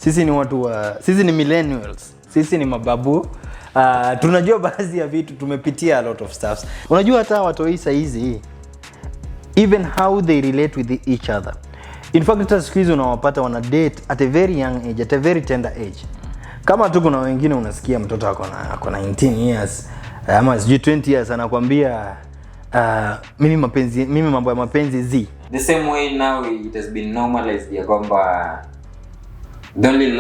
sisi ni watu wa, sisi ni millennials, sisi ni mababu. Tunajua baadhi ya vitu, tumepitia a lot of stuff. Unajua hata watu hii saizi even how they relate with each other. In fact hata siku hizi unawapata wana date at a very young age, at a very tender age. Kama tu kuna wengine unasikia mtoto ako na 19 years ama 20 years anakuambia mimi mambo ya mapenzi zi. The same way now it has been normalized ya kwamba the only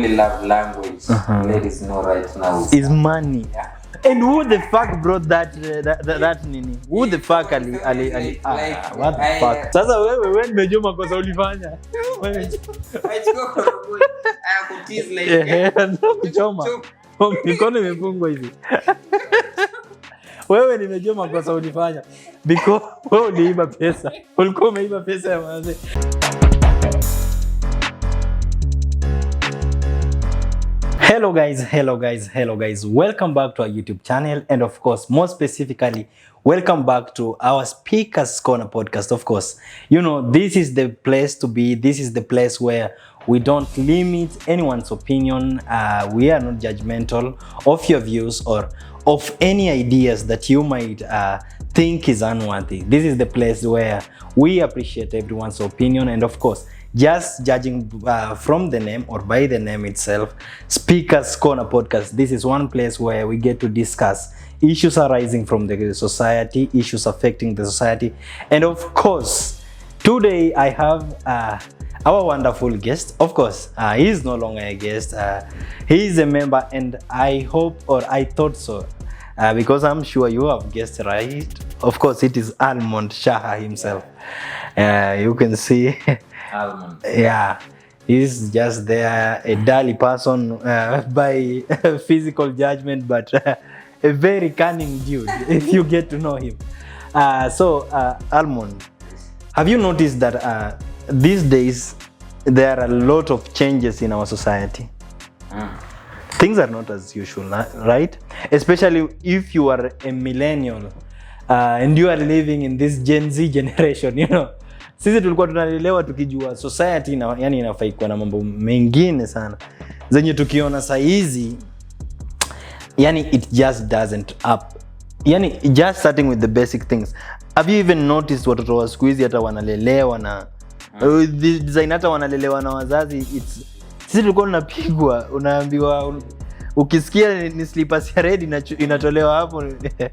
love language ladies know right now is money. Yeah. And who the fuck brought that nini? Who the fuck ali what the fuck? Sasa wewe nimejua makosa ulifanya. Wewe kutiz like kuchoma. Mikono imefungwa hivi. Wewe nimejua makosa ulifanya because wewe uliiba pesa. Ulikuwa umeiba pesa ya mzee. Hello guys, welcome back to our YouTube channel, and of course more specifically welcome back to our Speakers Corner podcast. Of course, you know, this is the place to be. This is the place where we don't limit anyone's opinion. We are not judgmental of your views or of any ideas that you might think is unworthy. This is the place where we appreciate everyone's opinion, and of course, just judging from the name or by the name itself, Speakers Corner podcast, this is one place where we get to discuss issues arising from the society, issues affecting the society. And of course, today I have our wonderful guest. Of course, he is no longer a guest. He is a member, and I hope, or I thought so, because I'm sure you have guessed right. Of course, it is Almond Shaha himself. You can see. Yeah, he's just there, a daily person by physical judgment, but a very cunning dude if you get to know him. So Almond, have you noticed that these days there are a lot of changes in our society? Things are not as usual, right? Especially if you are a millennial and you are living in this Gen Z generation, you know. Sisi tulikuwa tunalelewa tukijua society na yani inafai kuwa na mambo mengine sana zenye tukiona saa hizi, yani it just doesn't up. Yani just starting with the basic things. Have you even noticed watoto wa siku hizi hata wanalelewa na design, hata wanalelewa na wazazi? Sisi tulikuwa tunapigwa, unaambiwa ukisikia ni slippers ya red inatolewa hapo.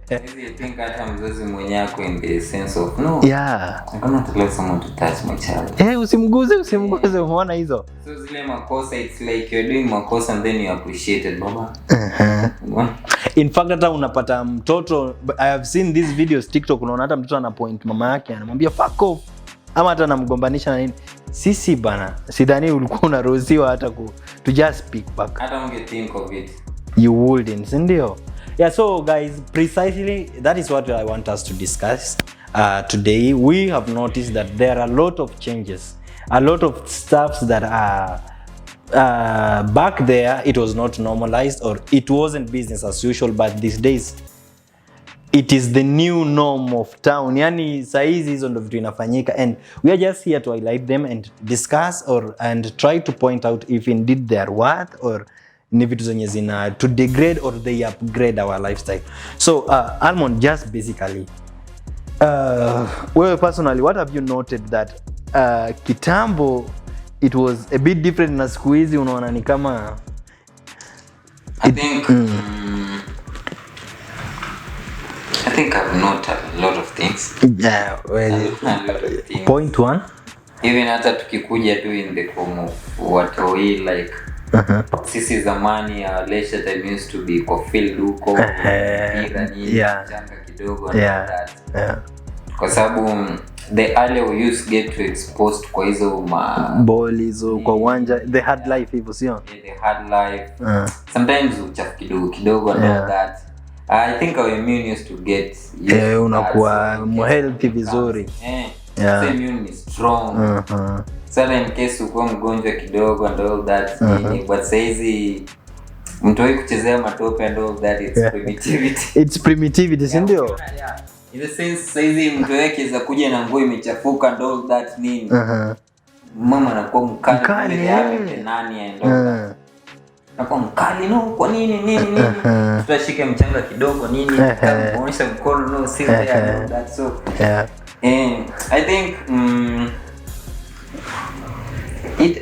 I think hata mzazi mwenyewe ako in the sense of no. Yeah. I'm not to let someone to touch my child. Usimguze, umeona hizo? So zile makosa, it's like you're doing makosa and then you appreciate it, baba. In fact hata unapata mtoto, I have seen these videos TikTok, unaona hata mtoto ana point mama yake anamwambia fuck off, ama hata anamgombanisha na nini. Sisi bana, sidhani ulikuwa unaruhusiwa hata to just speak back. I don't think of it. You wouldn't, ndio? Yeah, so guys, precisely that is what I want us to discuss today. We have noticed that there are a lot of changes, a lot of stuffs that are back there it was not normalized or it wasn't business as usual, but these days it is the new norm of town. Yani saizi hizo ndo vitu inafanyika, and we are just here to highlight them and discuss and try to point out if indeed they are worth or ni vitu zenye zina to degrade or they upgrade our lifestyle. So Almond, just basically wewe personally, what have you noted that kitambo it was a bit different na siku hizi unaona ni kama I think I've noted a lot of things. Yeah, well, a lot of things. Point one, even hata tukikuja tu in the form of watu hii like sisi zamani ya leisure time used to be kwa field huko mpira nini changa kidogo and that. Yeah. Kwa sababu the earlier we used get to exposed kwa hizo ball hizo kwa uwanja, they had life hivyo sio? They had life. Sometimes uchafu kidogo and all that. I think our immune used to get unakuwa healthy vizuri. The immune is strong. So in case uko mgonjwa kidogo and all that, but saizi mtu wiki kuchezea matope and all that, it's primitivity, ndio? In the sense saizi mtu wiki za kuja na nguo imechafuka and all that nini. mama anakuwa mkali nani aendoka nakuwa mkali no kwa nini tutashike mchanga kidogo nini kumuonyesha mkono no see there that so I think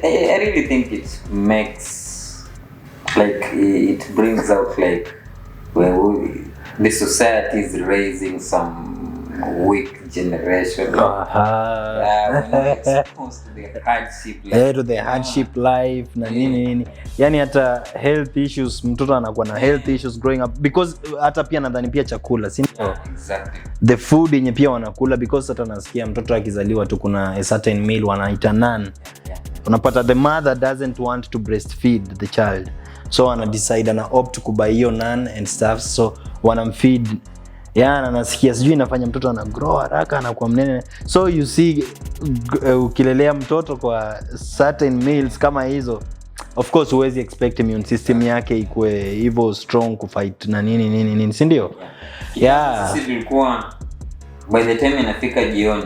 I really think it makes like it brings out like where the society is raising some weak generation. When exposed to the hardship life. To the hardship life na nini. Yani hata health issues, mtoto anakuwa na health issues growing up because hata pia nadhani pia chakula, si ndio? Exactly. The food yenye pia wanakula because hata nasikia mtoto akizaliwa tu kuna a certain meal wanaita naan. Unapata the mother doesn't want to breastfeed the child. So ana decide ana opt kubuy hiyo naan and stuff so wanamfeed. Na nasikia sijui inafanya mtoto ana grow haraka anakuwa mnene. So you see ukilelea mtoto kwa certain meals kama hizo, of course huwezi expect immune system yake ikue hivyo strong kufight na nini, si ndio? Sisi tulikuwa by the time inafika jioni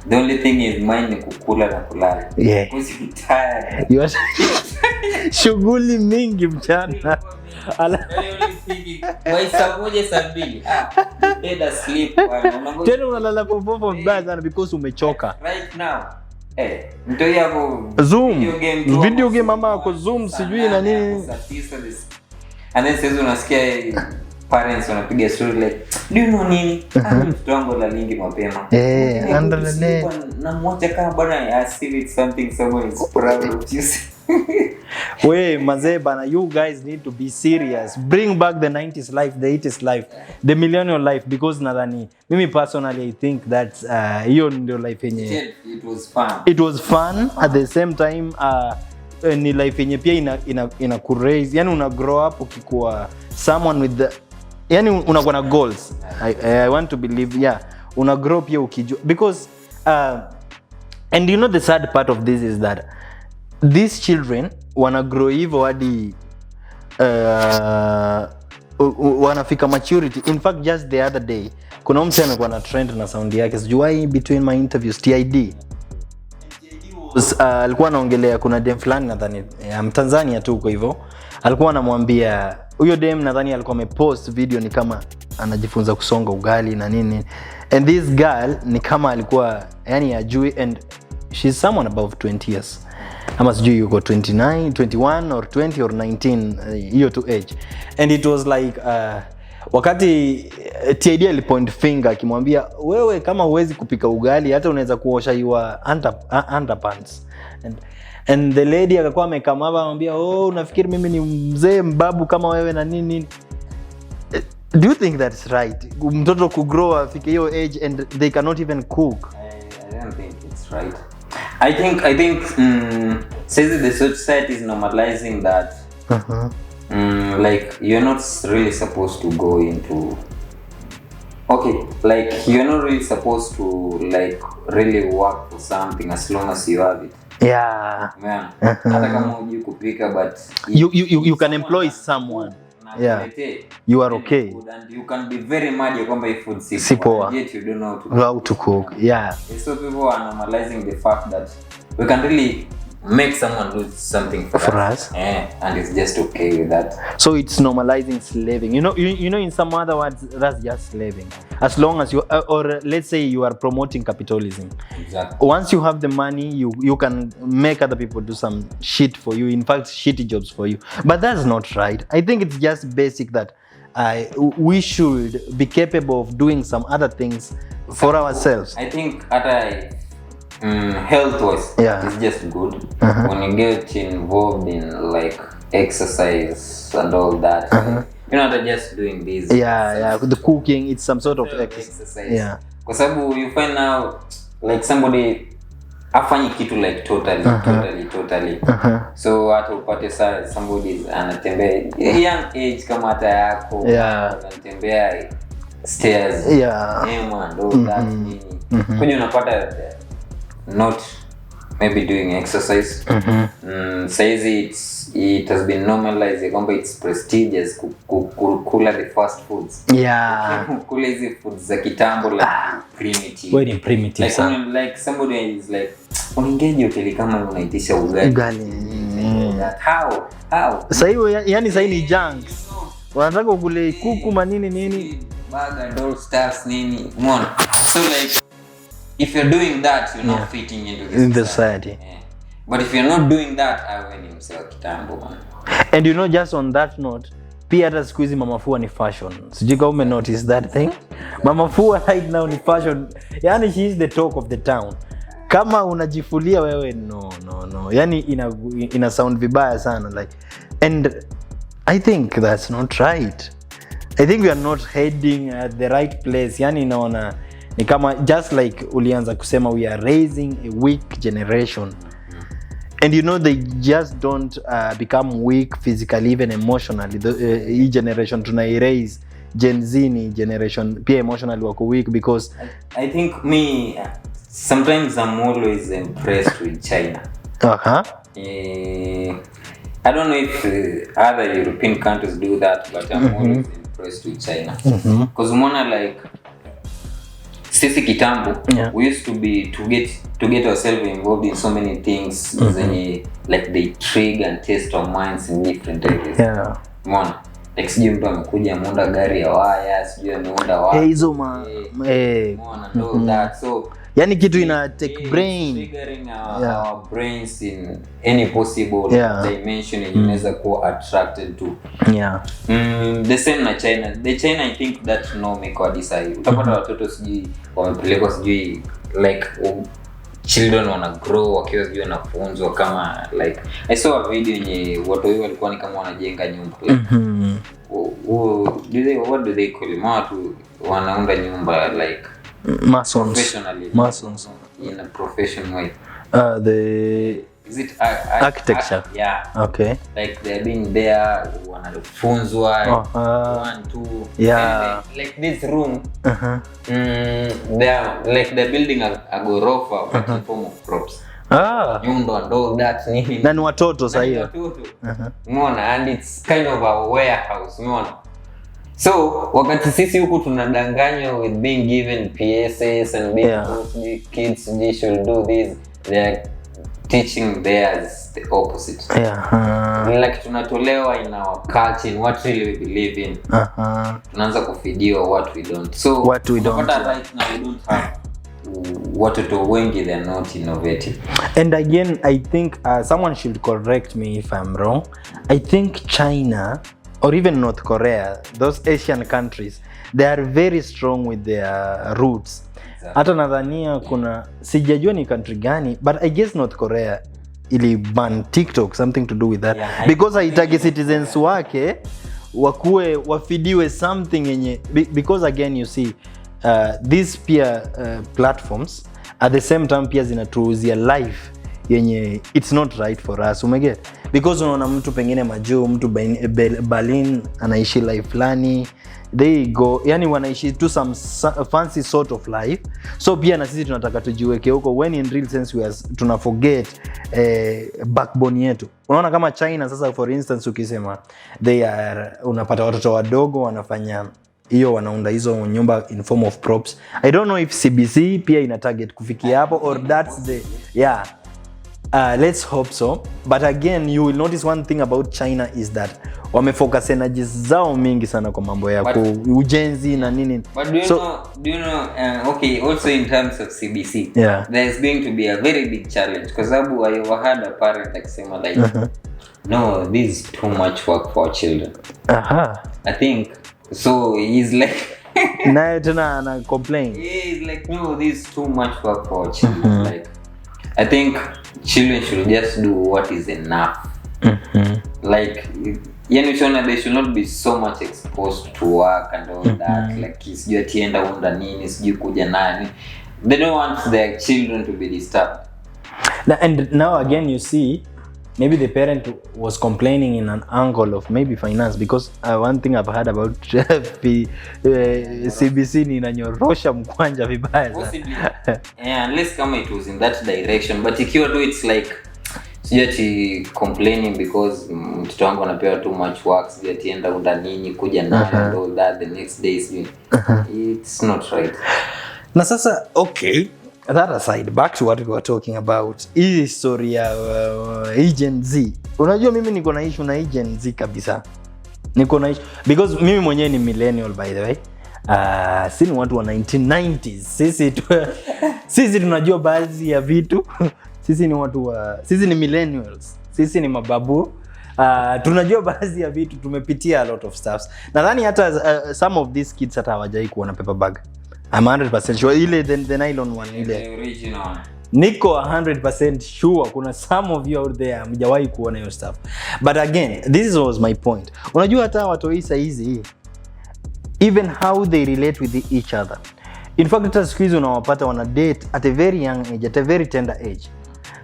the only thing is mine ni kukula na kulala. You are shughuli mingi mchana. Tena unalala popo mbaya sana because umechoka. Right now. Mtoi hapo Zoom. Video game mama kwa Zoom sijui na nini. And then says unasikia parents wanapiga story like do you know nini? Mtoto wangu la lingi mapema. Na mmoja kama bwana I see it something someone is proud of you. Wey mazee bana, you guys need to be serious. Bring back the 90s life, the 80s life, the millennial life because nadhani mimi personally I think that hiyo ndio life yenye it was fun at the same time ni life yenye pia ina kuraise, yani una grow up ukikuwa someone with the yani unakuwa na goals. I want to believe una grow pia ukijua because and you know the sad part of this is that these children wana grow hivyo hadi wanafika maturity. In fact just the other day kuna mtu amekuwa na trend na sound yake sijui between my interviews TID alikuwa anaongelea kuna dem fulani nadhani Mtanzania tu uko hivyo, alikuwa anamwambia huyo dem nadhani alikuwa amepost video ni kama anajifunza kusonga ugali na nini, and this girl ni kama alikuwa yani ajui, and she's someone above 20 years ama sijui yuko 29, 21 or 20 or 19 hiyo to age, and it was like wakati TID alipoint finger akimwambia wewe kama huwezi kupika ugali hata unaweza kuosha your underpants, and the lady akakuwa amekamava anamwambia unafikiri mimi ni mzee mbabu kama wewe na nini? Do you think that's right? Mtoto ku grow afike hiyo age and they cannot even cook. I don't think it's right. I think says the society is normalizing that. Like you're not really supposed to go into like you're not really supposed to like really work for something as long as you have it. Hata kama hujui kupika but you can employ someone. You are okay. And you can be very mad kwamba if food sipo yet you don't know how to cook. So people are normalizing the fact that we can really make someone do something for us. And it's just okay with that. So it's normalizing slaving. You know in some other words that's just slaving. As long as you or let's say you are promoting capitalism. Exactly. Once you have the money you can make other people do some shit for you, in fact shitty jobs for you. But that's not right. I think it's just basic that we should be capable of doing some other things for ourselves. I think health wise is just good. When you get involved in like exercise and all that, you're not just doing this. The cooking, it's some sort of exercise. Kwa sababu you find now like somebody afanyi kitu like totally. So hata upate somebody anatembea young age kama hata yako anatembea stairs and all that nini. Kwenye unapata not maybe doing exercise. Says it has been normalized kwamba it's prestigious kula the fast foods. Yeah. Kula hizi foods za kitambo like primitive. Very primitive. Like when, like somebody is like ungeje hoteli kama unaitisha ugali. How? Sasa hiyo yani sasa ni junks. Wanataka kule kuku manini nini? Burger, doll stars nini. Umeona? So like if you're doing that, you're not fitting into the society. Yeah. But if you're not doing that, awe ni msewa kitambo man. And you know, just on that note, pia hata siku hizi mama fua ni fashion. Sijui kama ume notice that thing. Mama fua right now ni fashion. Yani she is the talk of the town. Kama unajifulia wewe no. Yani ina sound vibaya sana like, and I think that's not right. I think we are not heading at the right place. Yani inaona ni kama just like ulianza kusema we are raising a weak generation. And you know, they just don't become weak physically, even emotionally. Hii generation tunai-raise, Gen Z ni generation pia emotionally wako weak because I think me sometimes I'm always impressed with China. I don't know if other European countries do that, but I'm always impressed with China. Because umeona like sisi kitambo, we used to get ourselves involved in so many things like they trigger and test our minds in different areas. Yeah. Umeona? Like sijui mtu amekuja ameunda gari ya waya, sijui ameunda waya. Hizo Umeona do that. So yani kitu ina take brain, triggering our brains in any possible dimension and unaweza kuwa attracted to. The same na China. The China I think that no make or decide. Utapata watoto sijui wamepelekwa sijui like children wana grow wakiwa sijui wanafunzwa kama like I saw a video yenye watu wao walikuwa ni kama wanajenga nyumba like what do they call them? Watu wanaunda nyumba like masons in a professional way. Is it architecture? Yeah. Okay. Like they've been there, wanafunzwa 1 2. Yeah. Like this room. They're building a gorofa but in form of props. Nyumba ndo that nini. Na ni watoto sasa hiyo. Umeona, and it's kind of a warehouse, umeona. So wakati sisi huku tunadanganywa with being given PSS and being told kids they should do this, they're teaching theirs the opposite. Like tunatolewa in our culture, in what really we believe in. Tunaanza kufidiwa what we don't. So what we don't. Right now we don't have watoto wengi, they're not innovative. And again, I think someone should correct me if I'm wrong. I think China or even North Korea, those Asian countries, they are very strong with their roots. Hata nadhania kuna sijajua ni country gani, but I guess North Korea ili ban TikTok, something to do with that, because haitaki citizens wake wakuwe wafidiwe something yenye, because again you see these peer platforms at the same time pia zinatuuzia life yenye it's not right for us, umeget? Because unaona mtu pengine majuu, mtu Berlin anaishi life fulani, they go, yani wanaishi to some fancy sort of life. So pia na sisi tunataka tujiweke huko, when in real sense we are tuna forget backbone yetu. Unaona kama China sasa, for instance, ukisema they are, unapata watoto wadogo wanafanya hiyo, wanaunda hizo nyumba in form of props. I don't know if CBC pia ina target kufikia hapo, or that's the let's hope so. But again, you will notice one thing about China is that wamefocus energies zao mingi sana kwa mambo ya ujenzi na nini. But do you know okay, also in terms of CBC, there's going to be a very big challenge, because I overheard a parent akisema like no, this is too much work for our children. I think so. He's like naye tena ana complain. He's like no, this is too much work for our children. Like I think children should just do what is enough. Like they should not be so much exposed to work and all that. Like sijui atienda unda nini, sijui kuja nani. They don't want their children to be disturbed. And now again you see, maybe the parent was complaining in an angle of maybe finance, because one thing I've heard about CBC ni inanyorosha mkwanja vibaya. Possibly. Unless kama it was in that direction, but ikiwa tu it's like sio ati complaining because mtoto wangu anapewa too much work, sio ati enda unda nini kuja nayo and all that the next day it's not right. Na sasa okay, that aside, back to what we were talking about, hii story ya Gen Z. Unajua mimi niko na issue na Gen Z kabisa. Niko na issue because mimi mwenyewe ni millennial by the way. Si ni watu wa 1990s. Sisi tunajua baadhi ya vitu. Sisi ni millennials. Sisi ni mababu. Tunajua baadhi ya vitu, tumepitia a lot of stuffs. Nadhani hata some of these kids hata hawajai kuona paper bag. I'm 100% sure ile the nylon one ile. The original. Niko 100% sure kuna some of you out there mjawahi kuona hiyo stuff. But again, this was my point. Unajua hata watu hii hizi even how they relate with each other. In fact, hata siku hizi unawapata wana date at a very young age, at a very tender age.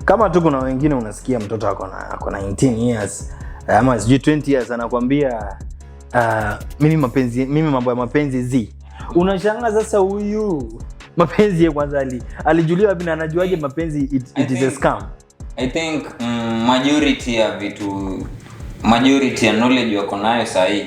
Kama tu kuna wengine unasikia mtoto ako na 19 years ama 20 years anakuambia mimi mambo ya mapenzi zi. Unashanga sasa huyu mapenzi ya kwanza alijuliwa wapi na anajuaje mapenzi it is a scam? I think majority ya knowledge wako nayo sahi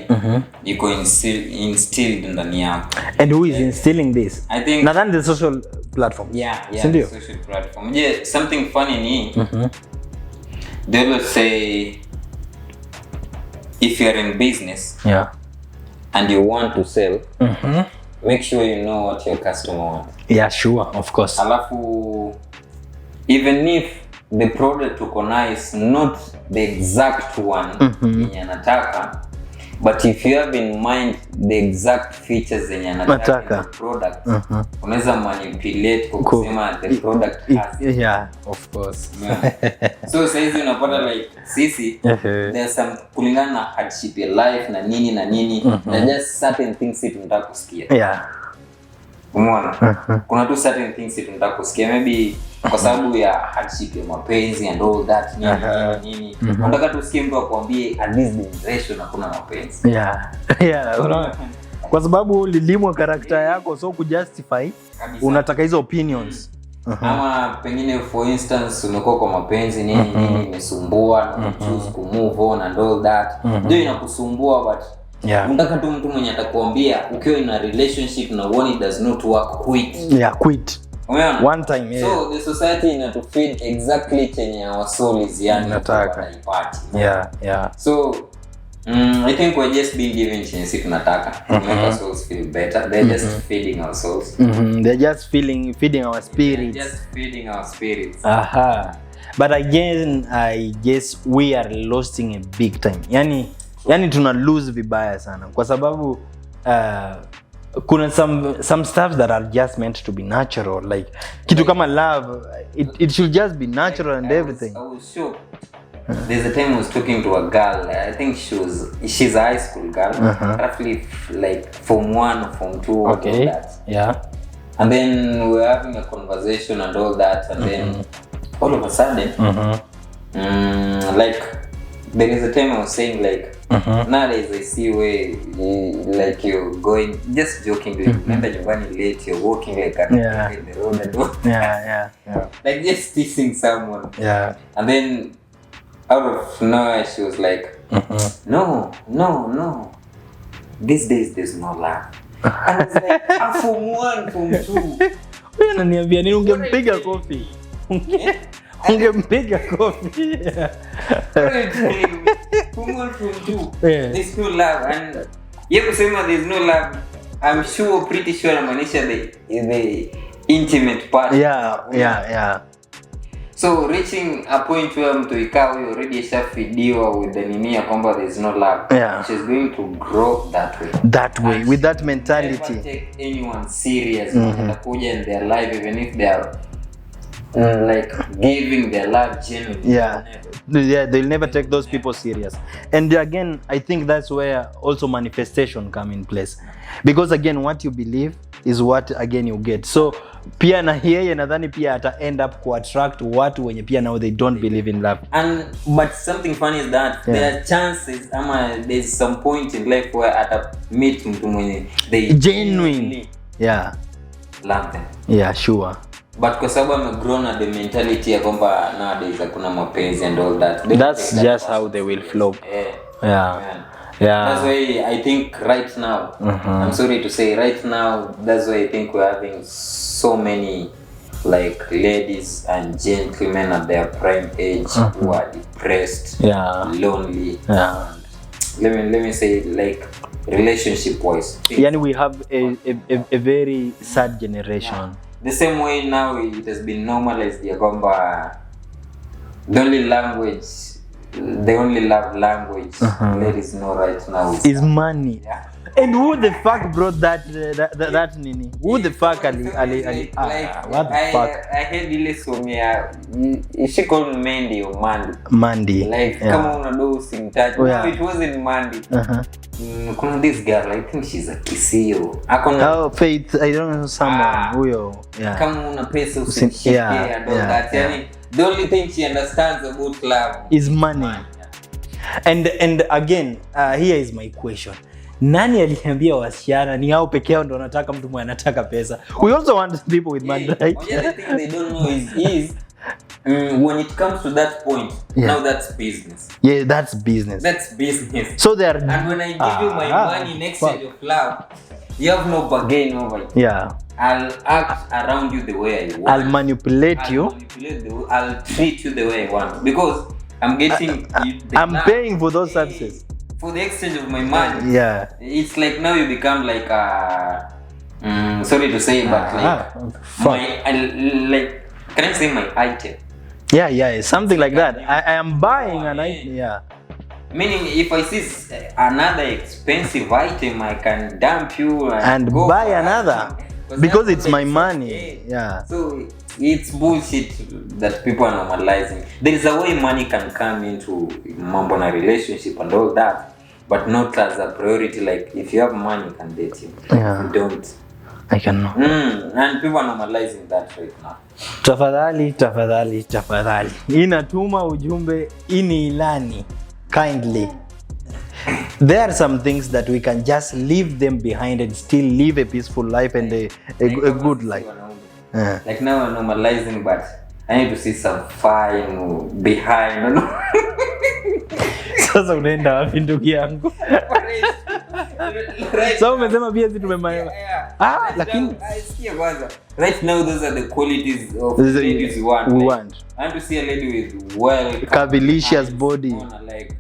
iko instilled ndani yao. And who is instilling this? I think nadhani the social platform. Yeah, the social platform. Yeah, something funny ni they will say if you are in business and you want to sell, make sure you know what your customer wants. Yeah, sure, of course. Alafu even if the product uko nayo is not the exact one yenye anataka, but if you have in mind the exact features zenye anataka in the product, unaweza manipulate kwa kusema the product has. Yeah, of course. So saizi unapata like sisi there's some kulingana na hardship ya life na nini na just certain things tunataka kusikia. Yeah. Umeona? Kuna tu certain things tunataka kusikia, maybe kwa sababu ya hardship ya mapenzi and all that nini. Unataka tusikie mtu akwambie at this generation hakuna mapenzi. Yeah. Kwa sababu lilimwa karakta yako, so kujustify unataka hizo opinions. Ama pengine for instance umekuwa kwa mapenzi nini imesumbua na choose to move on and all that. Ndio inakusumbua but unataka tu mtu mwenye atakwambia ukiwa in a relationship na one it does not work, quit. Quit. One time. So the society inatu feed exactly chenye our soul is yani nataka. So I think we're just being given chance tunataka to make our souls feel better. They're just feeding our souls. They're just feeding our spirits. They're just feeding our spirits. But again, I guess we are losing a big time. Yani tuna lose vibaya sana kwa sababu kuna some stuff that are just meant to be natural, like kitu kama love, it should just be natural and everything. I was sure. There's a time I was talking to a girl. I think she's a high school girl, roughly like form 1 or form 2 or that. Yeah. And then we were having a conversation and all that, and then all of a sudden, like there is a time I was saying like nowadays I see where like you're going just joking, remember nyumbani late, you're walking like at the road and all. Like just teasing someone. And then out of nowhere she was like, no, these days there's no love. I was like, I'm from 1, from 2. Wewe unaniambia nini? Ungempiga kofi. Ungempiga kofi. From 1, from 2. There's no love. And you kusema there's no love, I'm sure, pretty sure anamaanisha the intimate part. Yeah. So reaching a point where mtu ikawa huyo already shafidiwa with the nini kwamba there's no love, she's going to grow that way with that mentality. Never take anyone serious atakuja in their life, even if they are like giving their love genuinely. They'll never take those people serious. And again, I think that's where also manifestation come in place, because again what you believe is what again you get. So pia na yeye nadhani pia ata end up ku attract watu wenye pia now they don't believe in love. And but something funny is that there are chances there's some point in life where ata meet mtu mwenye they genuinely love them. Sure. but kwa sababu amegrown na the mentality ya kwamba nowadays hakuna mapenzi and all that, that's just how they will flow. Yeah. That's why I think right now, I'm sorry to say, right now, that's why I think we're having so many like ladies and gentlemen at their prime age who are depressed, lonely. Let me say, like, relationship wise. Yani we have a very sad generation. The same way now it has been normalized ya kwamba the only love language ladies know right now is money. And who the fuck brought that nini? Who the fuck what the fuck? I heard ile somia she called Mandy or Mandy. Like kama unado usimtaji. No, it wasn't Mandy. Kuna this girl, I think she's a kisio. Oh, Faith, I don't know someone. Huyo. Kama una pesa usishike and all that. Yani the only thing she understands about love is money. And again, here is my question. Nani aliambia wasichana ni hao peke yao ndio wanataka mtu mwenye anataka pesa? We also want people with money, right? The other thing they don't know is when it comes to that point, now that's business. Yeah, that's business. That's business. So they are. And when I give you my money next to your love, you have no bargain over it. Yeah. I'll act around you the way I want. I'll manipulate you. I'll treat you the way I want because I'm getting. I'm paying for those services. For the exchange of my money. Yeah. It's like now you become like sorry to say, but like like can I say my item? Yeah, something like that. I am buying an item. Yeah. Meaning, if I see another expensive item, I can dump you and buy another because it's my money. Yeah. So it's bullshit that people are normalizing. There is a way money can come into mambo na relationship and all that, but not as a priority. Like if you have money, you can date you. Yeah. If you don't, I cannot. And people are normalizing that right now. Tafadhali. Inatuma ujumbe ini ilani. Kindly. There are some things that we can just leave them behind and still live a peaceful life and a good life. Like now we're normalizing, but I need to see some fine behind. Sasa unaenda wapi ndugu yangu? So umesema pia sisi tumemaliza. Lakini sikia kwanza. Right now those are the qualities of ladies we want. I want to see a lady with cavalicious body. Like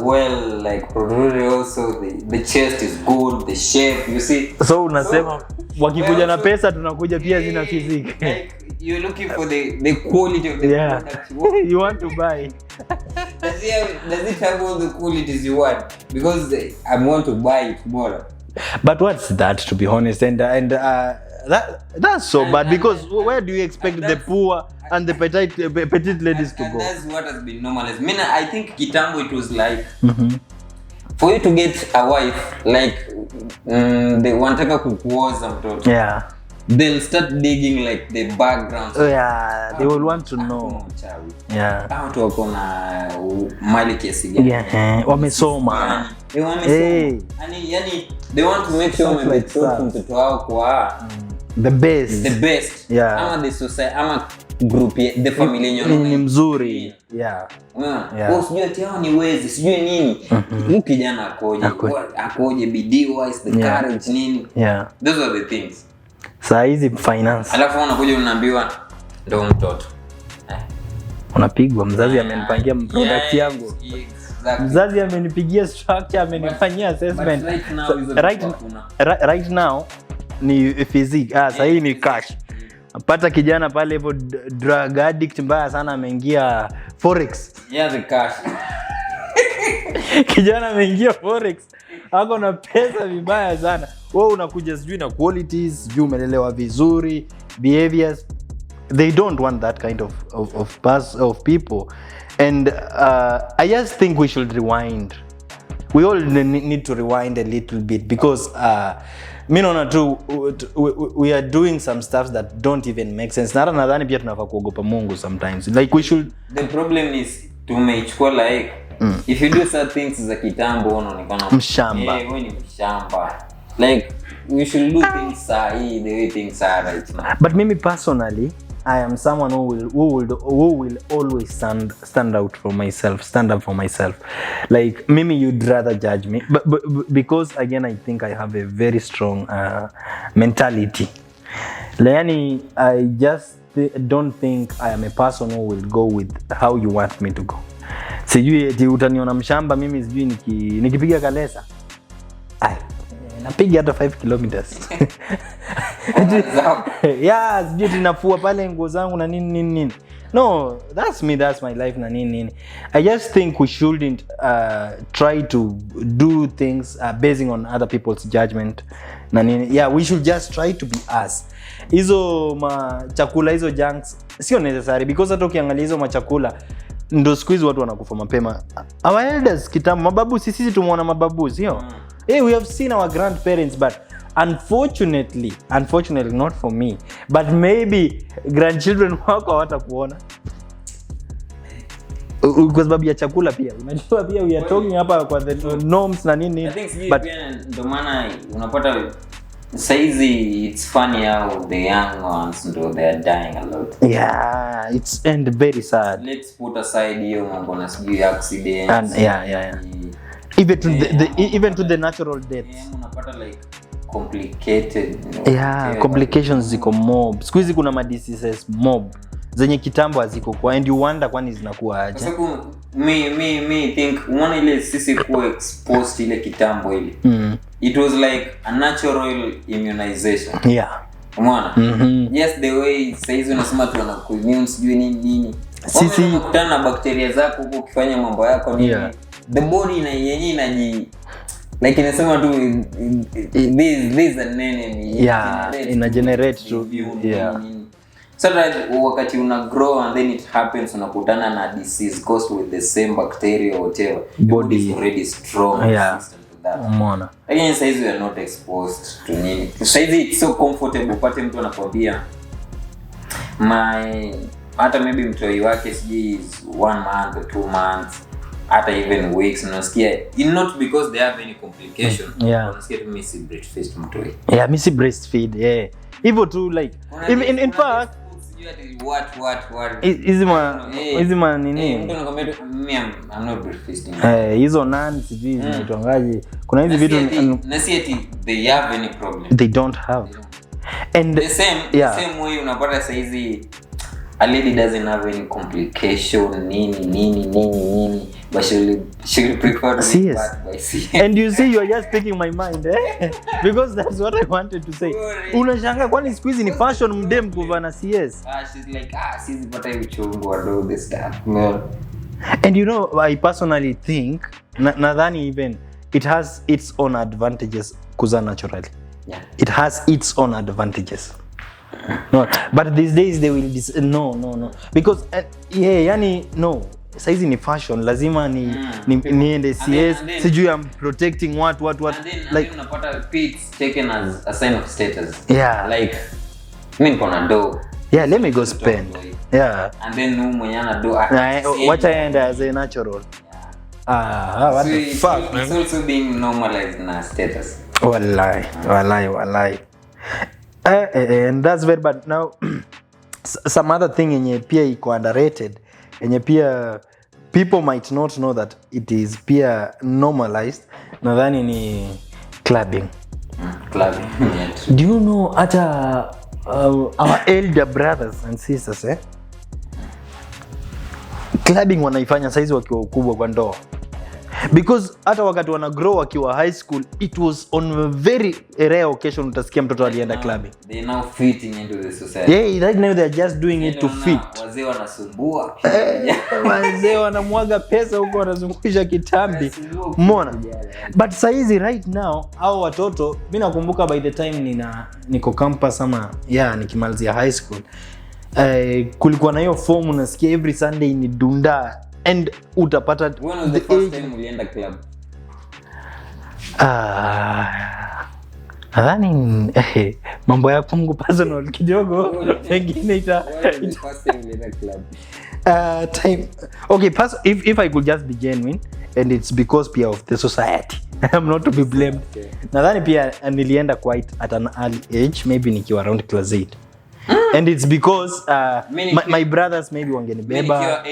well, like probably also the chest is good, the shape, you see. So unasema wakikuja na pesa tunakuja pia zina physique. Like you're looking for the quality of the product you want to buy. Does it have all the qualities you want? Because I want to buy it more. But what's that, to be honest? And that's so bad because where do you expect the poor and the petite ladies to go? That's what has been normalized. I think kitambo it was like for you to get a wife, like they wanataka kukuoza mtoto. Yeah. They'll start digging like the background. They will want to know. Watu wako na mali kiasi gani? Wamesoma. Yani they want to make sure wametoa mtoto wao kwa the best. Ama the society, ama group, the family yenyewe ni mzuri. Sijui ati hao ni wezi, sijui nini. Huyu kijana akoje, bidii wise, the courage nini. Those are the things. Saa hizi finance. Alafu unakuja unaambiwa ndio mtoto. Unapigwa, mzazi amenipangia product yangu. Mzazi amenipigia structure, amenifanyia assessment. Right now ni physique. Sasa hii ni cash. Pata kijana pale hivyo drug addict mbaya sana ameingia forex. The cash. Kijana ameingia forex. Hako na pesa vibaya sana. Wewe unakuja sijui na qualities, sijui umelelewa vizuri, behaviors. They don't want that kind of people. And I just think we should rewind. We all need to rewind a little bit because mimi naona tu we are doing some stuff that don't even make sense. Na nadhani pia tunafaa kuogopa Mungu sometimes. Like we should. The problem is tumeichukua like if you do certain things za kitambo unaonekana mshamba. Wewe ni mshamba. Like we should do things the way things are right now. But mimi personally, I am someone who will always stand out for myself, stand up for myself. Like mimi, you'd rather judge me, but because again I think I have a very strong mentality. Yani I just don't think I am a person who will go with how you want me to go. Sijui eti utaniona mshamba mimi sijui nikipiga kalesa. Napiga hata 5 kilometers. Yeah, sijui tinafua pale nguo zangu na nini. No, that's me, that's my life na nini. I just think we shouldn't try to do things basing on other people's judgment na nini. Yeah, we should just try to be us. Hizo chakula hizo junks sio necessary because hata ukiangalia hizo machakula ndo siku hizi watu wanakufa mapema. Our elders kitambo, mababu sisi tumeona mababu sio? Hey, we have seen our grandparents, but unfortunately not for me, but maybe grandchildren wako hawatakuona kwa sababu ya chakula pia. Unajua pia we are talking hapa kwa the norms na nini, but ndo maana unapata saizi it's funny how the young ones ndo they are dying a lot. Yeah, it's and very sad. Let's put aside hiyo mambo na sijui accidents and yeah. Even to the natural deaths. Unapata like complicated, complications ziko mob. Siku hizi kuna diseases mob zenye kitambo haziko kwa, and you wonder kwani zinakuwa aje. Sasa me think unaona ile sisi kuwa exposed ile kitambo ile. It was like a natural immunization. Yeah. Umeona? Yes, the way saizi unasema tu wanakuimmune sijui nini. Sisi unakutana na bakteria zako huko ukifanya mambo yako nini. Yeah. The body na yenyewe inaji like inasema tu this an enemy. Yeah, ina generate to so that wakati una grow and then it happens unakutana na disease caused with the same bacteria or whatever, body is already strong resistant to that. Umeona? Again saizi we are not exposed to nini. Saizi it's so comfortable pate mtu anakwambia hata maybe mtoi wake sijui 1 month or 2 months hata even weeks, unasikia not because they have any complication. Unasikia tu missy breastfeed mtoi. Yeah, missy breastfeed. Yeah. Hivyo tu like in fact what hizi ma nini? Mtu anakuambia I'm not breastfeeding. Hizo nani sijui zinaitwangaje. Kuna hizi vitu na si eti they have any problem. They don't have. And the same way unapata saizi a lady doesn't have any complication nini but she'll prefer to be bad by seeing. And you see, you are just speaking my mind because that's what I wanted to say. Unashanga kwani siku hizi ni fashion mdem kuvaa na CS. She's like sisi pata uchungu wa do this stuff. No. And you know, I personally think nadhani even it has its own advantages kuzaa naturally. Yeah. It has its own advantages. No, but these days they will no because yani no, saizi ni fashion, lazima niende CS sijui I'm protecting what like unapata pits taken as a sign of status. Yeah, like mimi niko na do. Yeah, let me go spend. Yeah, and then mwenye ana do what I end as a natural. What the fuck, man? It's also being normalized na status. Wallahi. And that's very bad. Now some other thing yenye pia iko underrated, yenye pia people might not know that it is pia normalized, nadhani ni clubbing. Clubbing. Do you know hata our elder brothers and sisters clubbing wanaifanya saizi wakiwa ukubwa kwa ndoa? Because hata wakati wana grow wakiwa high school, it was on a very rare occasion utasikia mtoto alienda clubbing. They now fitting into the society. Yeah, right now they are just doing it to fit. Wazee wanasumbua. Wazee wanamwaga pesa huko wanazungusha kitambi. Umeona? But saizi right now hao watoto, mimi nakumbuka by the time niko campus ama nikimalizia high school, kulikuwa na hiyo form unasikia every Sunday ni dunda. And utapata when was the first time ulienda club? Nadhani mambo ya Mungu personal kidogo pengine ita first time ulienda club. Time. Okay, if I could just be genuine, and it's because pia of the society. I'm not to be blamed. Okay. Nadhani pia nilienda quite at an early age, maybe nikiwa around class 8. And it's because my brothers maybe wangenibeba.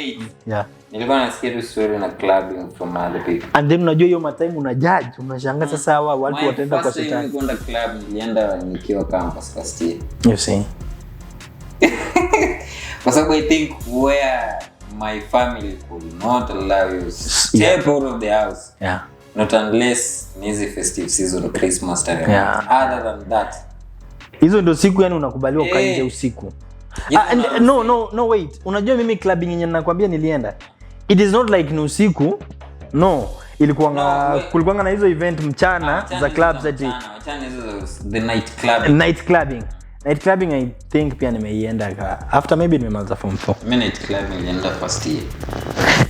Yeah. Nilikuwa nasikia tu story na clubbing from other people. And then unajua hiyo time una judge, unashangaa sasa hawa watu wataenda kwa shetani. Mimi kwenda club nilienda nikiwa campus first year. You see. Kwa sababu I think where my family could not allow you step out of the house. Yeah. Not unless nizi festive season, Christmas time. Yeah. Other than that. Hizo ndio siku yani unakubaliwa ukae nje usiku. No wait. Unajua mimi clubbing yenye ninakwambia nilienda. It is not like ni usiku. No. Kulikuwa na hizo event mchana za clubs ati. Mchana hizo the night clubbing. Night clubbing I think pia nimeienda after maybe nimemaliza form 4. Mimi night clubbing nilienda first year.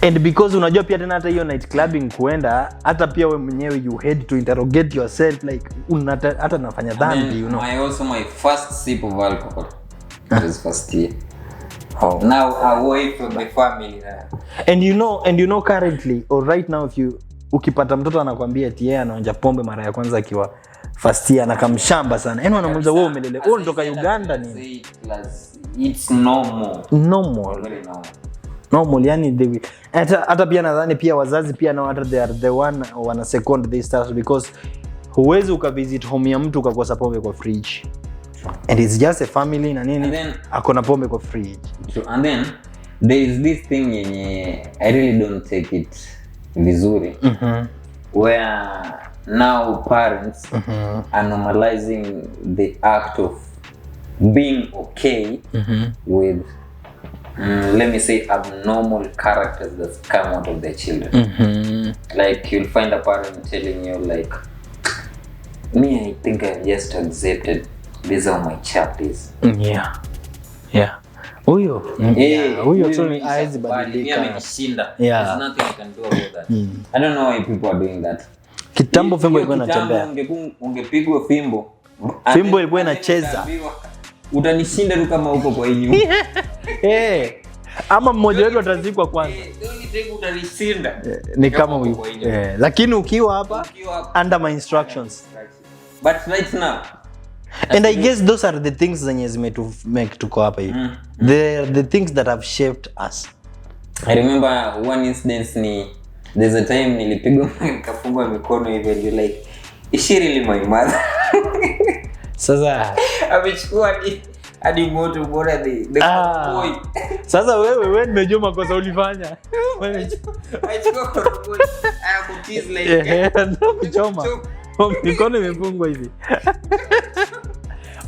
And because unajua pia tena hata hiyo night clubbing kuenda hata pia wewe mwenyewe you had to interrogate yourself like hata nafanya dhambi, you know. My first sip of alcohol was first year. Oh. Now away from the family now. And you know currently or right now if ukipata mtoto anakuambia eti yeye anaonja pombe mara ya kwanza akiwa first year anakamshamba sana. Yaani wanamuuliza wewe umelele. Wewe unatoka Uganda nini? It's normal. Very normal yani hata pia nadhani pia wazazi pia na hata they are the one wana second this stuff because huwezi ukavisit home ya mtu ukakosa pombe kwa fridge. And it's just a family na nini akona pombe kwa fridge. True. And then there is this thing yenye I really don't take it vizuri. Where now parents are normalizing the act of being okay with let me say abnormal characters that come out of their children. Like you'll find a parent telling you like, me I think I've just accepted this how my child is. Huyo tu ni eyes badilika. There's nothing I can do about that. I don't know why people are doing that. Kitambo fimbo ilikuwa inatembea. Ungepigwa fimbo. Fimbo ilikuwa inacheza. Utanishinda tu kama uko kwa nyumba. Ama mmoja wetu atazikwa kwanza. Utanishinda. Ni kama huyo. Lakini ukiwa hapa under my instructions. But right now and I guess those are the things zenye make tuko hapa hivi. The things that have shaped us. I remember one incident there's a time nilipigwa nikafungwa mikono hivi and you like is she really my mother? Sasa amechukua hadi moto bora the boy. Sasa wewe nimejua makosa ulifanya. Achukua boy akutiz like kuchoma. Mikono imefungwa hivi.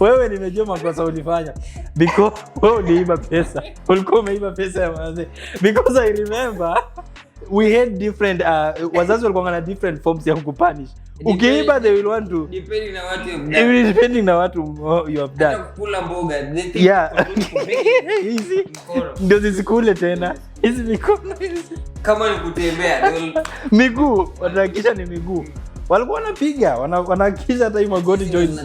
Wewe nimejua makosa ulifanya because wewe uliiba pesa. Ulikuwa umeiba pesa ya mzee. Because I remember we had different wazazi walikuwa na different forms ya kukupunish. Ukiiba they will want to depending na watu you have done. Kula mboga. Hizi ndio zisikule tena. Hizi mikono hizi. Kama ni kutembea miguu, wanahakisha ni miguu. Walikuwa wanapiga, wanahakisha hata hii magoti joints.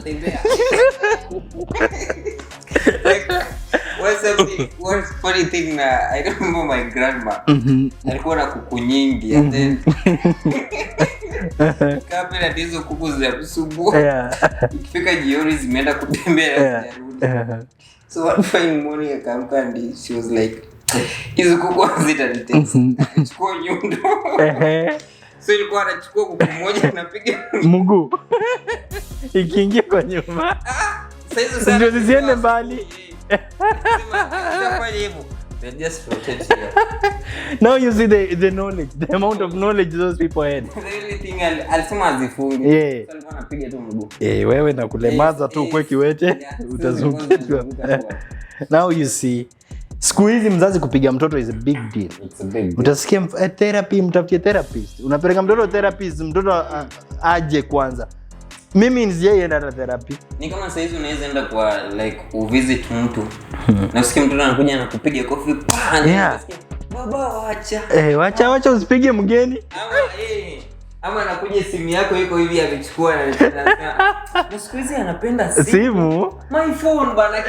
What's funny thing I remember my grandma. Alikuwa na kuku nyingi and then kabla hizo kuku zinasumbua. Ikifika jioni zimeenda kutembea zinarudi. So one fine morning akamka and she was like hizo kuku zitanitesa. Chukua nyundo. So ilikuwa anachukua kuku moja napiga mguu. Ikiingia kwa nyuma. Sasa ndio zisiende mbali. They just protect you. Now you see the knowledge, the amount of knowledge those people had. The only thing alisema azifungi. Yeah. Alikuwa anapiga tu mguu. Wewe na kulemaza tu kwa kiwete utazungukwa. Now you see siku hizi mzazi kupiga mtoto is a big deal. It's a big deal. Utasikia therapy, mtafutie therapist. Unapeleka mtoto therapist, mtoto aje kwanza. Mimi nisiyeenda na therapy. Ni kama sasa hizi unaweza enda kwa like uvisit mtu. Na usikie mtoto anakuja na kupiga kofi pana. Baba acha. Wacha usipige mgeni. Ama anakuja simu yako iko hivi amechukua na siku hizi anapenda simu. My phone bana.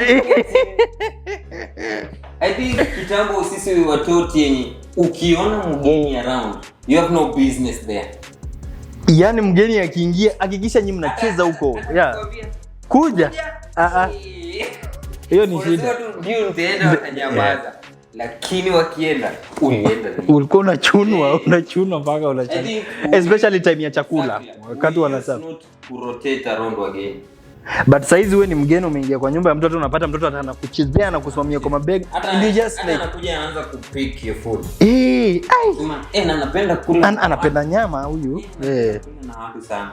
I think kitambo sisi watoto yenye ukiona mgeni around, you have no business there. Yani mgeni akiingia hakikisha nyinyi mnacheza huko. Yeah. Kuja. Hiyo ni shida. Ndio nitaenda watanyamaza. Lakini wakienda ulikuwa unachunwa mpaka unachana. Especially time ya chakula. Wakati wanasafu. Not to rotate around again. But saizi wewe ni mgeni umeingia kwa nyumba ya mtoto, unapata mtoto anakuchezea na kusimamia kwa mabeg. You just like anakuja anaanza kupick your food. Anapenda kula. Anapenda nyama huyu. Na watu sana.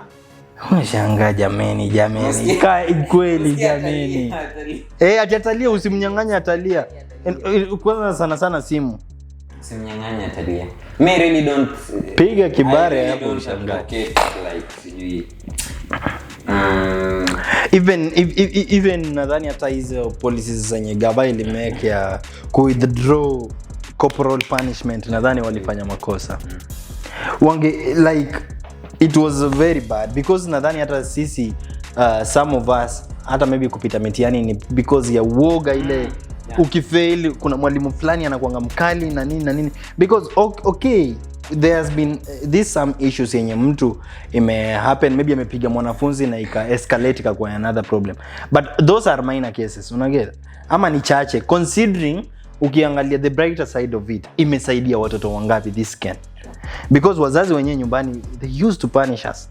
Unashangaa jameni. Kweli jameni. Atatalia, usimnyang'anye atalia. Kwanza sana simu. Usimnyang'anye atalia. Me really don't piga kibare hapo ushangaa. Like sijui. Even nadhani hata hizo policies zenye gava ilimeke ya withdraw corporal punishment, nadhani walifanya makosa. Like it was very bad because nadhani hata sisi some of us hata maybe kupita mitihani ni because ya woga ile. Ukifail kuna mwalimu fulani anakuanga mkali na nini because okay there has been some issues yenye mtu ime happen, maybe amepiga mwanafunzi na ika escalate kwa another problem, but those are minor cases, unaget, ama ni chache considering. Ukiangalia the brighter side of it, imesaidia watoto wangapi this can, because wazazi wenyewe nyumbani they used to punish us.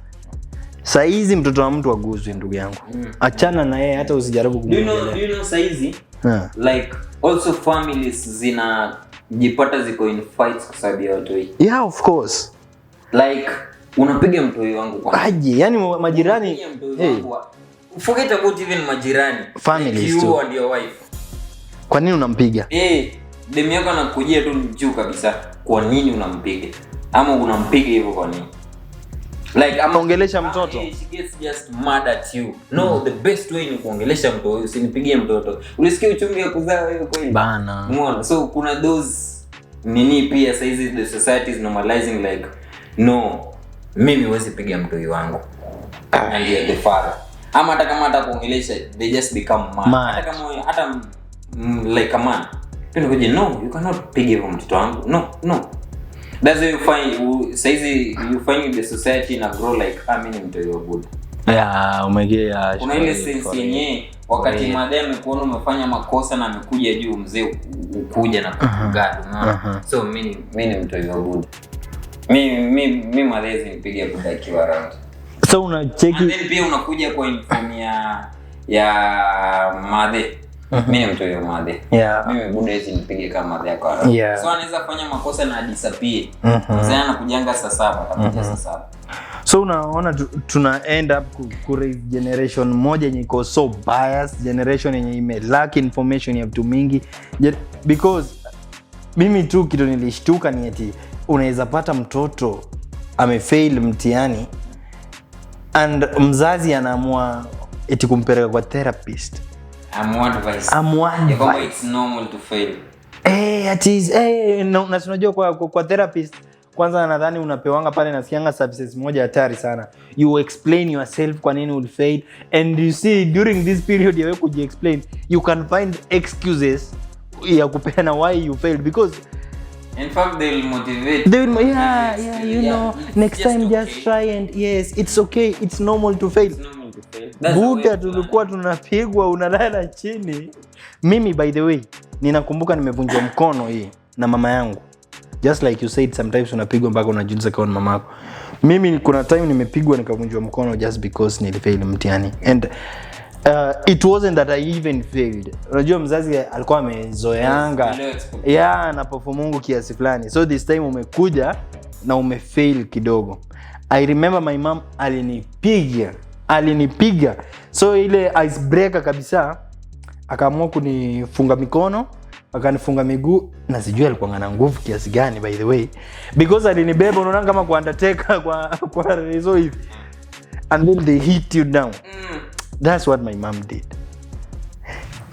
Saizi mtoto wa mtu aguzwe, ndugu yangu, achana na yeye, hata usijaribu kumwongelea. You know saizi like also families zinajipata ziko in fights kwa sababu ya watu hii. Yeah, of course. Like unapiga mtoi wangu kwa aje, yani majirani. Forget about even majirani, families like too. You and your wife. Kwa nini unampiga? Demu yako anakujia tu juu kabisa. Kwa nini unampiga? Ama unampiga hivyo kwa nini? Like anaongelesha mtoto. She gets just mad at you. No, the best way ni kuongelesha mtoto, usinipigie mtoto. Ulisikia uchungu ya kuzaa wewe kweli? Bana. Umeona? So kuna those nini pia saizi the society is normalizing like no, mimi huwezi piga mtoi wangu. And you're the father. Ama hata kama atakuongelesha they just become mad. Hata kama like a man. Pendo koje no, you cannot piga mtoto wangu. No. That's why you find saizi you find the society na grow like mimi ni mtoi wa good. Yeah, umegea. Kuna ile sense yenyewe wakati madam amekuona umefanya makosa na amekuja juu, mzee ukuja na kugado, unaona. So mimi ni mtoi wa good. Mimi malezi nipigia buda kiwa around. So unacheki. And then pia unakuja kwa inform ya madhe. Mimi ni mtoi wa madhe. Yeah. Mimi buda hizi nipige kama madhe yako around. Yeah. So anaweza kufanya makosa na disappear. Mzee anakujanga saa 7, atakuja saa 7. So unaona tuna end up kure generation moja yenye iko so biased, generation yenye ime lack information ya vitu mingi, because mimi tu kitu nilishtuka ni eti unaweza pata mtoto amefail mtihani and mzazi anaamua eti kumpeleka kwa therapist. Advice. It's normal to fail. Na tunajua kwa therapist kwanza nadhani unapewanga pale, nasikianga services moja hatari sana. You explain yourself kwa nini you failed, and you see during this period ya wewe kuji-explain you can find excuses ya kupeana why you failed, because in fact they will motivate. You know, next time just try, and yes, it's okay, it's normal to fail. Buda tulikuwa tunapigwa unalala chini. Mimi by the way ninakumbuka nimevunjwa mkono hii na mama yangu. Just like you said, sometimes unapigwa mpaka unajiuliza kama mama yako. Mimi kuna time nimepigwa nikavunjwa mkono just because nilifail mtihani. And it wasn't that I even failed. Unajua mzazi alikuwa amezoeanga na perform Mungu kiasi fulani. So this time umekuja na umefail kidogo. I remember my mom alinipiga. So ile icebreaker kabisa, akaamua kunifunga mikono, akanifunga miguu, na sijui alikuwa na nguvu kiasi gani by the way, because alinibeba unaona kama kwa Undertaker kwa rezo hivi, and then they hit you down. That's what my mom did.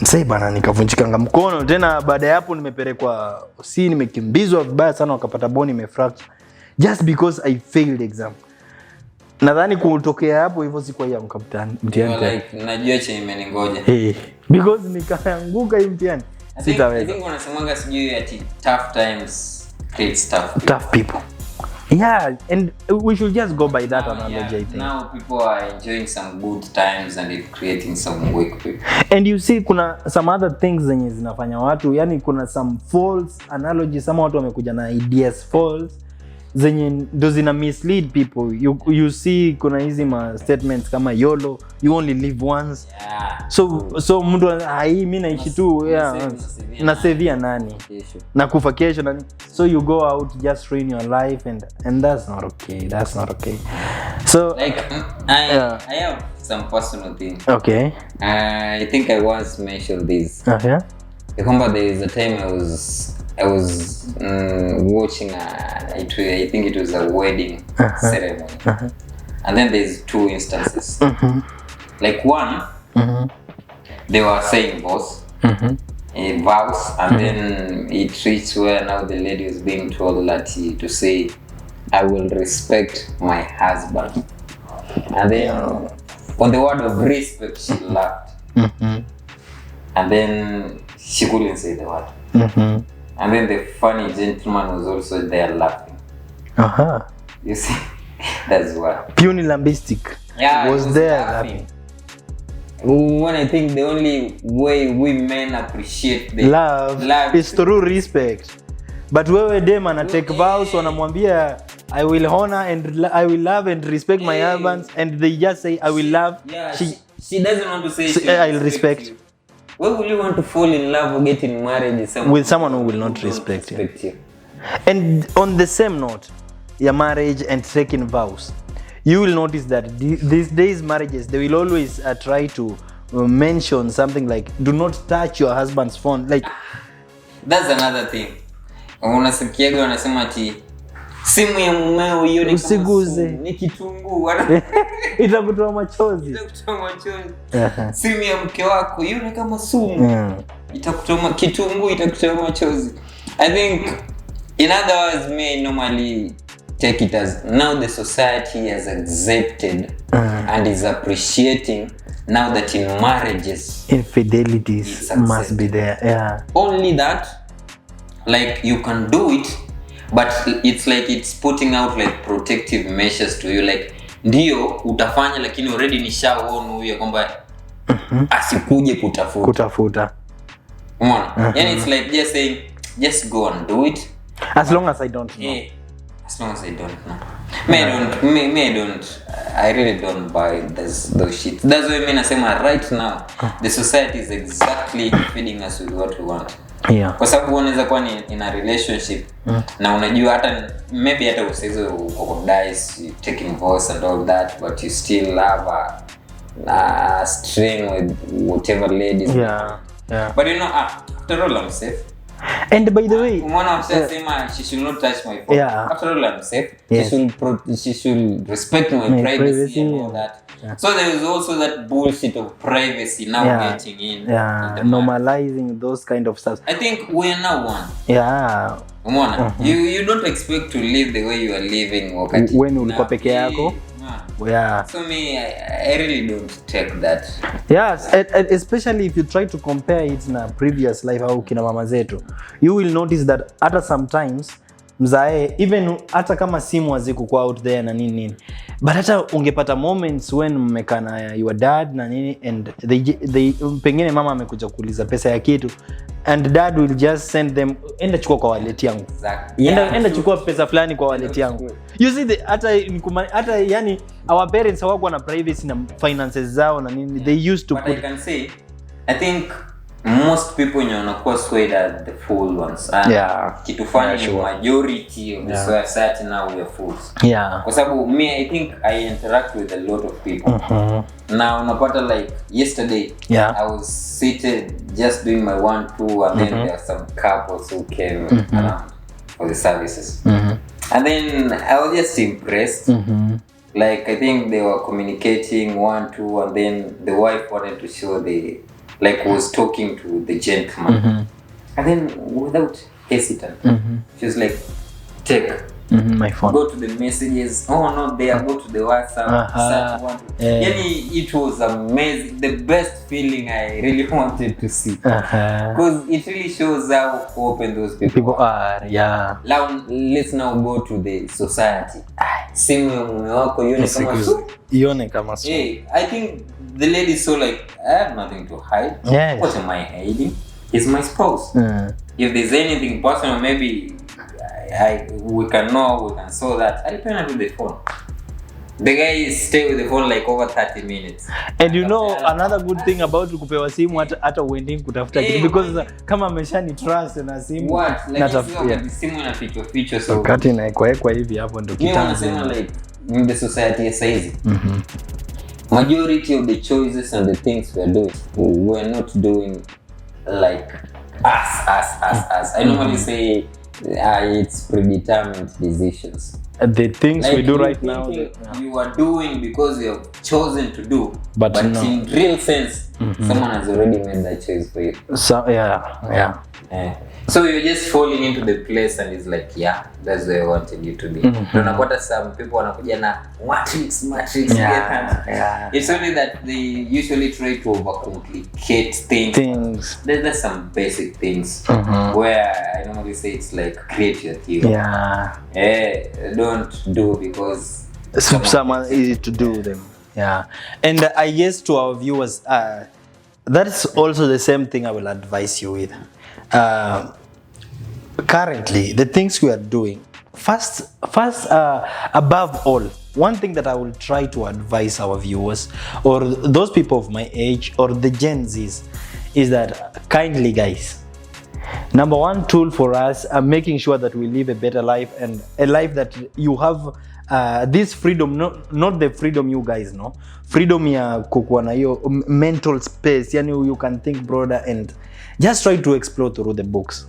Msee bana, nikavunjika mkono tena. Baada ya hapo nimepelekwa nimekimbizwa vibaya sana, wakapata bone imefracture just because I failed exam. Nadhani kutokea hapo hivyo si kwa ya mkapitani mtihani. Like najua cha imeningoja. Because nikaanguka hii mtihani. Sitaweza. I think wanasemanga sijui ati tough times creates tough people. Yeah, and we should just go by that analogy, I think. Now people are enjoying some good times and it's creating some weak people. And you see kuna some other things zenye zinafanya watu, yani kuna some false analogy, some watu wamekuja na ideas false zenye ndo zina mislead people. You see kuna hizi ma statements kama YOLO, you only live once. Yeah. So mtu mimi naishi tu na sevia nani na kufa kesho nani, so you go out just ruin your life and that's not okay. So like I have some personal thing. Okay. I think I once mentioned this. Okay. I remember there is a time I was watching I think it was a wedding ceremony. And then there's two instances. Like one, they were saying vows, and then it reached where now the lady was being told that to say, I will respect my husband. And then on the word of respect, she laughed. And then she couldn't say the word. And then the funny gentleman was also there laughing. You see, that's what. Puny lambistic was there laughing. When I think the only way we men appreciate the love is through respect. But wewe dem ana take vows, wanamwambia I will honor and I will love and respect my husbands, and they just say I will love. Yeah, she doesn't want to say I will respect you. Why would you want to fall in love or get in marriage with someone who will not respect you? And on the same note, your marriage and taking vows, you will notice that these days marriages, they will always try to mention something like, do not touch your husband's phone. Like, that's another thing. Unasikiaga wanasema ati simu ya mumeo hiyo ni usiguze, ni kitunguu. Itakutoa machozi. Simu ya mke wako hiyo ni kama sumu. Itakutoa kitunguu, itakutoa machozi. I think in other words, me normally take it as now the society has accepted and is appreciating now that in marriages infidelities must be there. Yeah. Only that, like you can do it, but it's like it's putting out like protective measures to you, like ndio utafanya lakini already nishaona huyo kwamba asikuje kutafuta. Umeona? Yani it's like just saying just go and do it as long as I don't know. Yeah. As long as I don't know. I really don't buy those shit. That's why I say right now the society is exactly feeding us with what we want. Yeah. Kwa sababu unaweza kuwa in a relationship na unajua hata maybe hata usiweze ukodice taking vows and all that, but you still have a string with whatever ladies. Yeah. But you know, after all I'm safe. And by the way, Mwana saying she should not touch my phone. Yeah. After all I'm safe. Yes. She should respect my privacy and all that. Yeah. So there is also that bullshit of privacy now getting in. Yeah, normalizing those kind of stuff. I think we are now one. Yeah. You don't expect to live the way you are living when ulikuwa peke yako. Yeah. So me, I really don't take that. Yes, especially if you try to compare it na previous life au kina mama zetu. You will notice that hata sometimes mzae even hata kama simu hazikuwa out there na nini, but hata ungepata moments when mmekaa na your dad na nini and they pengine mama amekuja kuuliza pesa ya kitu and dad will just send them, enda chukua kwa wallet yangu. Exactly. Enda chukua pesa fulani kwa wallet yangu. You see hata yani our parents hawakuwa na privacy na finances zao na nini. They used to but I can say I think most people wanakuwa swayed at the fool ones. Kitu funny ni majority of the society now we are fools. Yeah. Kwa sababu me I think I interact with a lot of people. Now unapata like yesterday I was seated just doing my 1-2 and then there were some couples who came around for the services. And then I was just impressed. Like I think they were communicating 1-2 and then the wife wanted to show was talking to the gentleman. And then without hesitant she was like, take. My phone. Go to the messages. Oh, not there. Go to the WhatsApp. Search one. Yani, it was amazing. The best feeling I really wanted to see. Because it really shows how open those people are. Yeah. Now, let's now go to the society. Simu ya mume wako ione kama su. Hey, I think the lady saw like, I have nothing to hide. Yes. What am I hiding? He's my spouse. If there's anything personal, maybe we can saw that. I turn to the phone. The guy stay with the phone like over 30 minutes. And you know another good thing about kupewa simu hata uending kutafuta kitu because kama ameshani trust na simu natafuta simu na feature so wakati inaekwa hivi hapo ndo kitanzi. Mimi nasema like in the society ya saizi. Majority of the choices and the things we are doing, we are not doing like us. I normally say it's predetermined decisions. The things like we do right now you are doing because you have chosen to do, but no. In real sense someone has already made that choice for you. So yeah. So you're just falling into the place and it's like that's where I wanted you to be. Unapata some people wanakuja na matrix it's only that they usually try to overcomplicate things. There's some basic things where I normally say it's like create your theory. Don't do because someone easy to do them. And I guess to our viewers that's also the same thing I will advise you with. Currently the things we are doing first above all, one thing that I will try to advise our viewers or those people of my age or the Gen Zs is that kindly guys, number one tool for us making sure that we live a better life and a life that you have this freedom, not the freedom you guys know, freedom ya kukuwa na hiyo mental space, yani you can think broader and just try to explore through the books.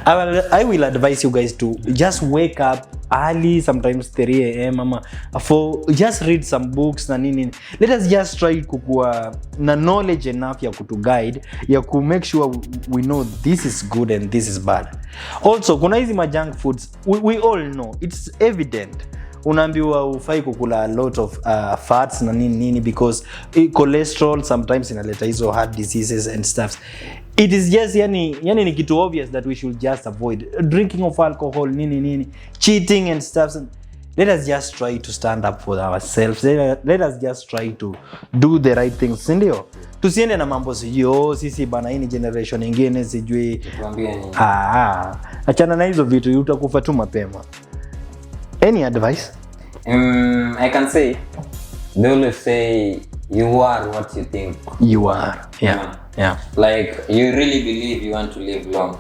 I will advise you guys to just wake up early, sometimes 3 a.m. for just read some books na nini. Let us just try kukuwa na knowledge enough ya kutu guide ya ku make sure we know this is good and this is bad. Also kuna hizi junk foods we all know, it's evident. Unaambiwa ufai kukula a lot of fats na nini because cholesterol sometimes inaleta hizo heart diseases and stuff. It is just yani ni kitu obvious that we should just avoid drinking of alcohol nini cheating and stuff. Let us just try to stand up for ourselves. Let us just try to do the right things, ndio tusiende na mambo sisi bana hii generation nyingine sijui achana na hizo vitu utakufa tu mapema. Any advice? I can say they always say you are what you think you are. Yeah. Like you really believe you want to live long.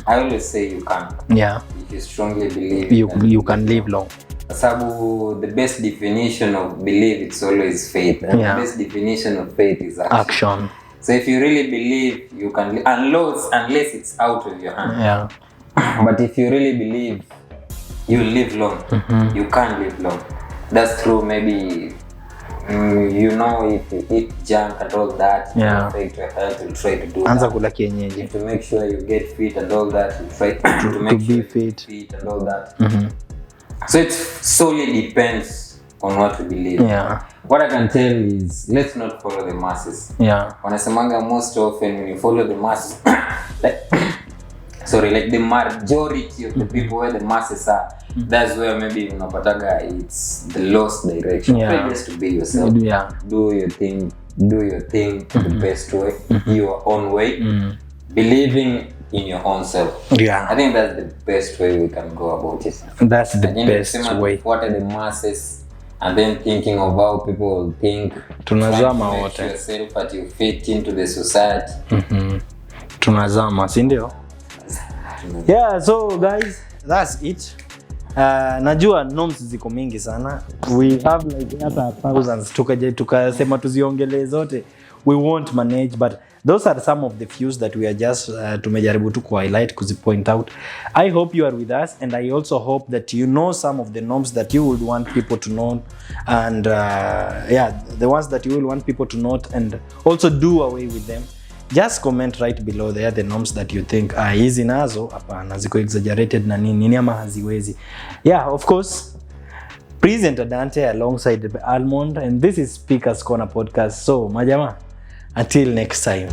I always say you can. If you strongly believe you can live long. Sabu, the best definition of belief it's always faith. And the best definition of faith is action. So if you really believe you can live, unless it's out of your hand. But if you really believe you live long, you can live long. That's true. Maybe if you eat junk and all that, you affect your health, you try to do anza kula kienyeji to make sure you get fit and all that, you try to make sure be fit and all that. So it solely depends on what you believe. What I can tell is let's not follow the masses. Wanasemanga most often when you follow the masses like the majority of the people where the masses are, that's where maybe unapataga it's the lost direction. Try just to be yourself. Do your thing the best way, your own way, believing in your own self. I think that's the best way we can go about it. That's the best way. What are the masses and then thinking of how people will think, tunazama wote yourself that you fit into the society. Tunazama, si ndio? So guys, that's it. Najua norms ziko mingi sana. We have like thousands. Tukasema tuziongelee zote. We won't manage, but those are some of the fews that we are just tumejaribu tu ku highlight, point out. I hope you are with us, and I also hope that you know some of the norms that you would want people to know, and the ones that you will want people to note and also do away with them. just comment right below there the norms that you think hizi nazo hapana ziko exaggerated na nini ama haziwezi. Yeah, of course, presenter Dante alongside Almond, and this is Speakers Corner podcast. So majama, until next time.